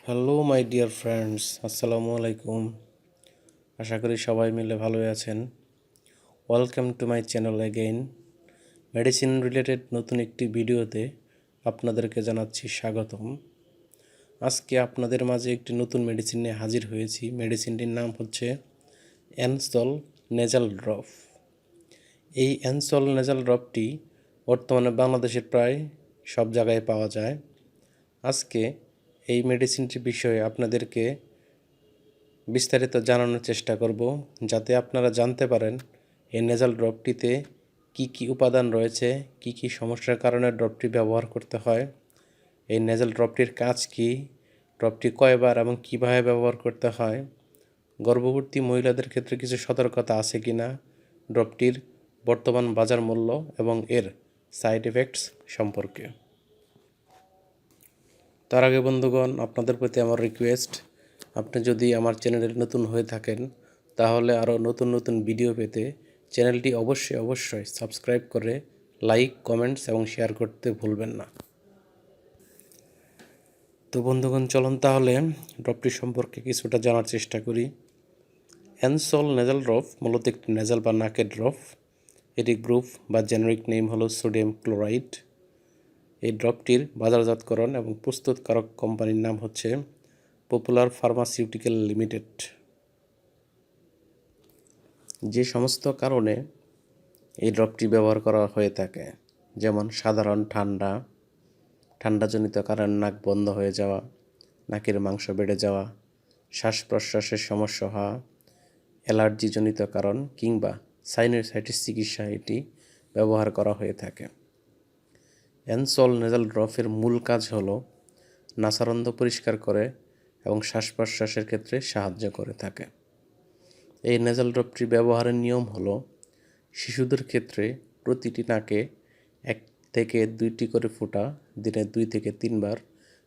Hello my dear friends, আসসালামু আলাইকুম। আশা করি সবাই মিলে ভালোই আছেন। Welcome to my channel again. Medicine related নতুন একটি ভিডিওতে আপনাদেরকে জানাচ্ছি স্বাগতম। আজকে আপনাদের মাঝে একটি নতুন মেডিসিন নিয়ে হাজির হয়েছি। মেডিসিনটির নাম হচ্ছে N-Sol Nasal Drop। এই N-Sol Nasal Dropটি বর্তমানে বাংলাদেশের প্রায় সব জায়গায় পাওয়া যায়। আজকে এই মেডিসিনটির বিষয়ে আপনাদেরকে বিস্তারিত জানানোর চেষ্টা করব, যাতে আপনারা জানতে পারেন এই নেজাল ড্রপটিতে কি কি উপাদান রয়েছে, কি কি সমস্যার কারণে ড্রপটি ব্যবহার করতে হয়, এই নেজাল ড্রপটির কাজ কি, ড্রপটি কয়বার এবং কিভাবে ব্যবহার করতে হয়, গর্ভবতী মহিলাদের ক্ষেত্রে কিছু সতর্কতা আছে কি না, ড্রপটির বর্তমান বাজার মূল্য এবং এর সাইড এফেক্টস সম্পর্কে। তার আগে বন্ধুগণ, আপনাদের প্রতি আমার রিকোয়েস্ট, আপনি যদি আমার চ্যানেলে নতুন হয়ে থাকেন তাহলে আরও নতুন নতুন ভিডিও পেতে চ্যানেলটি অবশ্যই সাবস্ক্রাইব করে লাইক, কমেন্টস এবং শেয়ার করতে ভুলবেন না। তো বন্ধুগণ, চলুন তাহলে ড্রপটি সম্পর্কে কিছুটা জানার চেষ্টা করি। N-Sol Nasal Drop মূলত একটি নেজাল বা নাকের ড্রপ। এটি গ্রুপ বা জেনারিক নেম হলো সোডিয়াম ক্লোরাইড। এই ড্রপটির বাজারজাতকরণ এবং প্রস্তুতকারক কোম্পানির নাম হচ্ছে পপুলার ফার্মাসিউটিক্যাল লিমিটেড। যে সমস্ত কারণে এই ড্রপটি ব্যবহার করা হয়ে থাকে, যেমন সাধারণ ঠান্ডাজনিত কারণে নাক বন্ধ হয়ে যাওয়া, নাকের মাংস বেড়ে যাওয়া, শ্বাস প্রশ্বাসের সমস্যা হওয়া, অ্যালার্জিজনিত কারণ কিংবা সাইনুসাইটিস চিকিৎসায় এটি ব্যবহার করা হয়ে থাকে। N-Sol Nasal ড্রপের মূল কাজ হলো নাসারন্ধ্র পরিষ্কার করে এবং শ্বাস প্রশ্বাসের ক্ষেত্রে সাহায্য করে থাকে। এই নেজাল ড্রপটি ব্যবহারের নিয়ম হলো শিশুদের ক্ষেত্রে প্রতিটি নাকে 1 থেকে 2টি করে ফোঁটা দিনে 2 থেকে 3 বার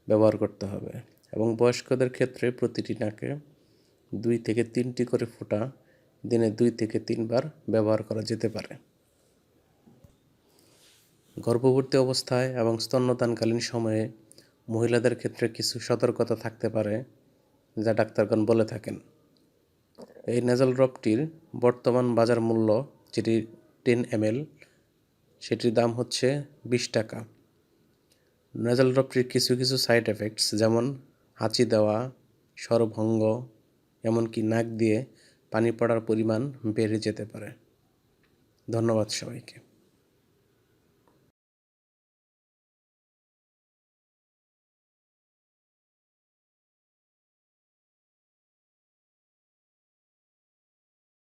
ব্যবহার করতে হবে এবং বয়স্কদের ক্ষেত্রে প্রতিটি নাকে 2 থেকে 3টি করে ফোঁটা দিনে 2 থেকে 3 বার ব্যবহার করা যেতে পারে। গর্ভবতী অবস্থায় এবং স্তন্যদানকালীন সময়ে মহিলাদের ক্ষেত্রে কিছু সতর্কতা থাকতে পারে, যা ডাক্তারগণ বলে থাকেন। এই নেজাল ড্রপটির বর্তমান বাজার মূল্য, যেটি 10 ml, সেটির দাম হচ্ছে 20 টাকা। নেজাল ড্রপটির কিছু সাইড এফেক্টস, যেমন হাঁচি দেওয়া, স্বরভঙ্গ, এমনকি নাক দিয়ে পানি পড়ার পরিমাণ বেড়ে যেতে পারে। ধন্যবাদ সবাইকে।